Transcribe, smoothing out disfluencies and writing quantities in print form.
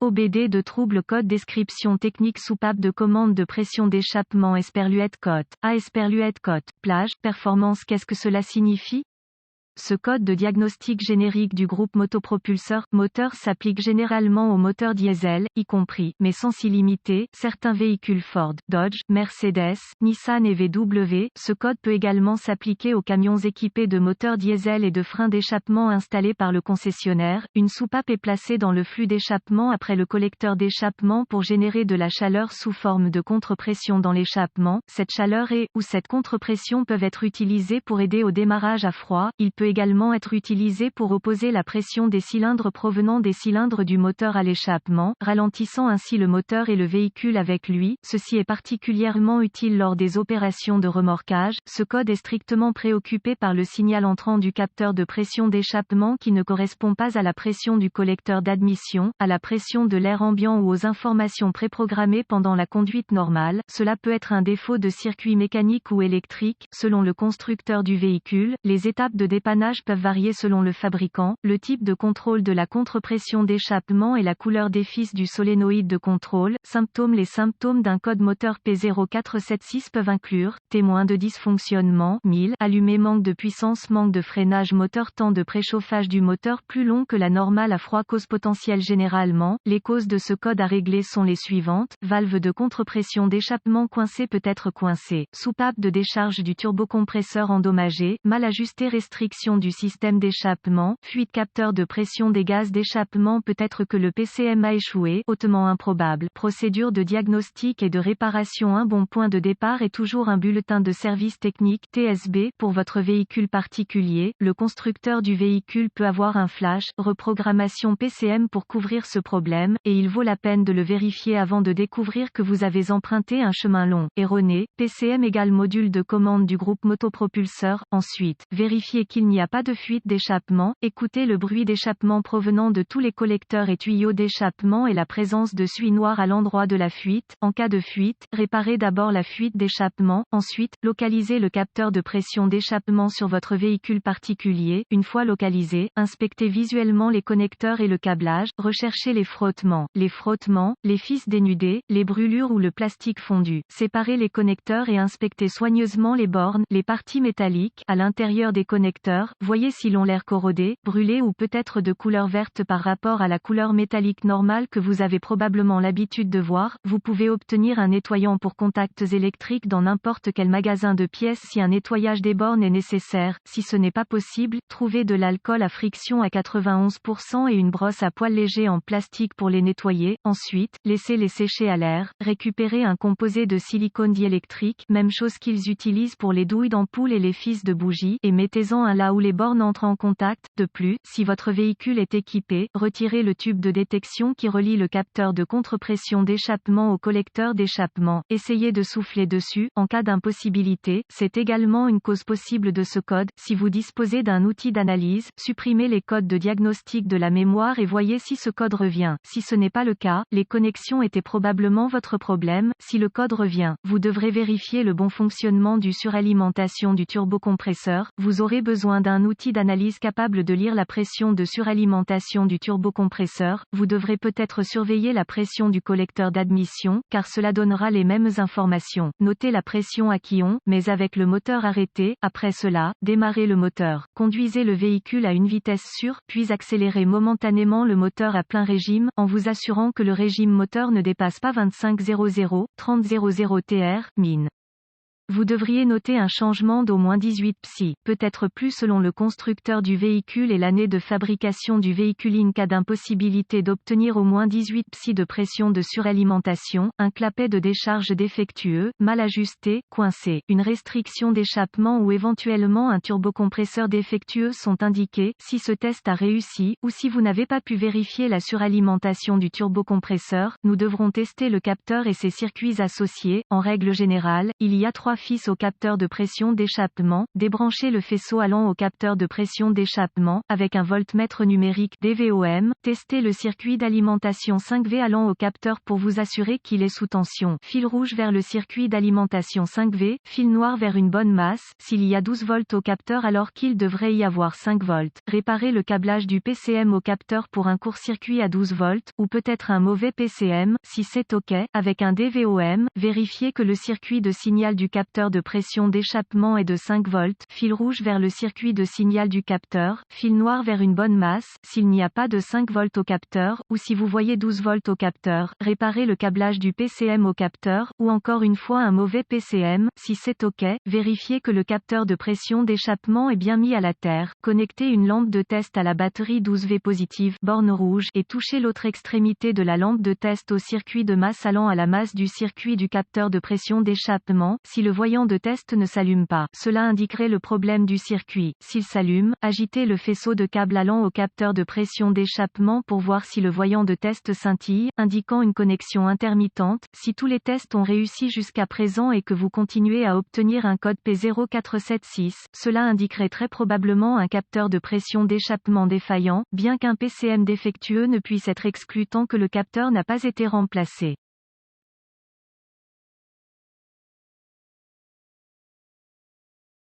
OBD de trouble code description technique soupape de commande de pression d'échappement Esperluette Cote. A Esperluette Cote. Plage, performance. Qu'est-ce que cela signifie? Ce code de diagnostic générique du groupe motopropulseur moteur s'applique généralement aux moteurs diesel, y compris, mais sans s'y limiter, certains véhicules Ford, Dodge, Mercedes, Nissan et VW. Ce code peut également s'appliquer aux camions équipés de moteurs diesel et de freins d'échappement installés par le concessionnaire. Une soupape est placée dans le flux d'échappement après le collecteur d'échappement pour générer de la chaleur sous forme de contrepression dans l'échappement. Cette chaleur ou cette contrepression peuvent être utilisées pour aider au démarrage à froid. Il peut également être utilisé pour opposer la pression des cylindres provenant des cylindres du moteur à l'échappement, ralentissant ainsi le moteur et le véhicule avec lui. Ceci est particulièrement utile lors des opérations de remorquage. Ce code est strictement préoccupé par le signal entrant du capteur de pression d'échappement qui ne correspond pas à la pression du collecteur d'admission, à la pression de l'air ambiant ou aux informations préprogrammées pendant la conduite normale. Cela peut être un défaut de circuit mécanique ou électrique, selon le constructeur du véhicule. Les étapes de dépannage peuvent varier selon le fabricant, le type de contrôle de la contrepression d'échappement et la couleur des fils du solénoïde de contrôle. Symptômes. Les symptômes d'un code moteur P0476 peuvent inclure témoins de dysfonctionnement, 1000, allumé, manque de puissance, manque de freinage moteur, temps de préchauffage du moteur plus long que la normale à froid, cause potentielle. Généralement, les causes de ce code à régler sont les suivantes: valve de contrepression d'échappement coincée, peut être coincée, soupape de décharge du turbocompresseur endommagée, mal ajustée, restriction du système d'échappement, fuite, capteur de pression des gaz d'échappement. Peut-être que le PCM a échoué, hautement improbable. Procédure de diagnostic et de réparation. Un bon point de départ est toujours un bulletin de service technique (TSB) pour votre véhicule particulier. Le constructeur du véhicule peut avoir un flash reprogrammation PCM pour couvrir ce problème, et il vaut la peine de le vérifier avant de découvrir que vous avez emprunté un chemin long, erroné. PCM égale module de commande du groupe motopropulseur. Ensuite, vérifiez qu'il n'y a pas de fuite d'échappement. Écoutez le bruit d'échappement provenant de tous les collecteurs et tuyaux d'échappement et la présence de suie noire à l'endroit de la fuite. En cas de fuite, réparez d'abord la fuite d'échappement. Ensuite, localisez le capteur de pression d'échappement sur votre véhicule particulier. Une fois localisé, inspectez visuellement les connecteurs et le câblage. Recherchez les frottements, les fils dénudés, les brûlures ou le plastique fondu. Séparez les connecteurs et inspectez soigneusement les bornes, les parties métalliques à l'intérieur des connecteurs. Voyez s'ils ont l'air corrodés, brûlés ou peut-être de couleur verte par rapport à la couleur métallique normale que vous avez probablement l'habitude de voir. Vous pouvez obtenir un nettoyant pour contacts électriques dans n'importe quel magasin de pièces si un nettoyage des bornes est nécessaire. Si ce n'est pas possible, trouvez de l'alcool à friction à 91% et une brosse à poil léger en plastique pour les nettoyer. Ensuite, laissez-les sécher à l'air. Récupérez un composé de silicone diélectrique, même chose qu'ils utilisent pour les douilles d'ampoule et les fils de bougies, et mettez-en un là où les bornes entrent en contact. De plus, si votre véhicule est équipé, retirez le tube de détection qui relie le capteur de contrepression d'échappement au collecteur d'échappement. Essayez de souffler dessus. En cas d'impossibilité, c'est également une cause possible de ce code. Si vous disposez d'un outil d'analyse, supprimez les codes de diagnostic de la mémoire et voyez si ce code revient. Si ce n'est pas le cas, les connexions étaient probablement votre problème. Si le code revient, vous devrez vérifier le bon fonctionnement du suralimentation du turbocompresseur. Vous aurez besoin d'un outil d'analyse capable de lire la pression de suralimentation du turbocompresseur. Vous devrez peut-être surveiller la pression du collecteur d'admission, car cela donnera les mêmes informations. Notez la pression à quillon, mais avec le moteur arrêté. Après cela, démarrez le moteur. Conduisez le véhicule à une vitesse sûre, puis accélérez momentanément le moteur à plein régime, en vous assurant que le régime moteur ne dépasse pas 25-00-30-00 TR, min. Vous devriez noter un changement d'au moins 18 psi, peut-être plus selon le constructeur du véhicule et l'année de fabrication du véhicule. En cas d'impossibilité d'obtenir au moins 18 psi de pression de suralimentation, un clapet de décharge défectueux, mal ajusté, coincé, une restriction d'échappement ou éventuellement un turbocompresseur défectueux sont indiqués. Si ce test a réussi, ou si vous n'avez pas pu vérifier la suralimentation du turbocompresseur, nous devrons tester le capteur et ses circuits associés. En règle générale, il y a trois 3 fils au capteur de pression d'échappement, débranchez le faisceau allant au capteur de pression d'échappement, avec un voltmètre numérique DVOM, testez le circuit d'alimentation 5V allant au capteur pour vous assurer qu'il est sous tension. Fil rouge vers le circuit d'alimentation 5V, fil noir vers une bonne masse, s'il y a 12 volts au capteur alors qu'il devrait y avoir 5 volts. Réparez le câblage du PCM au capteur pour un court-circuit à 12 volts, ou peut-être un mauvais PCM, si c'est OK, avec un DVOM, vérifiez que le circuit de signal du capteur de pression d'échappement est de 5 volts, fil rouge vers le circuit de signal du capteur, fil noir vers une bonne masse, s'il n'y a pas de 5 volts au capteur, ou si vous voyez 12 volts au capteur, réparez le câblage du PCM au capteur, ou encore une fois un mauvais PCM, si c'est OK, vérifiez que le capteur de pression d'échappement est bien mis à la terre, connectez une lampe de test à la batterie 12V positive, borne rouge, et touchez l'autre extrémité de la lampe de test au circuit de masse allant à la masse du circuit du capteur de pression d'échappement. Si le voyant de test ne s'allume pas, cela indiquerait le problème du circuit. S'il s'allume, agitez le faisceau de câble allant au capteur de pression d'échappement pour voir si le voyant de test scintille, indiquant une connexion intermittente. Si tous les tests ont réussi jusqu'à présent et que vous continuez à obtenir un code P0476, cela indiquerait très probablement un capteur de pression d'échappement défaillant, bien qu'un PCM défectueux ne puisse être exclu tant que le capteur n'a pas été remplacé.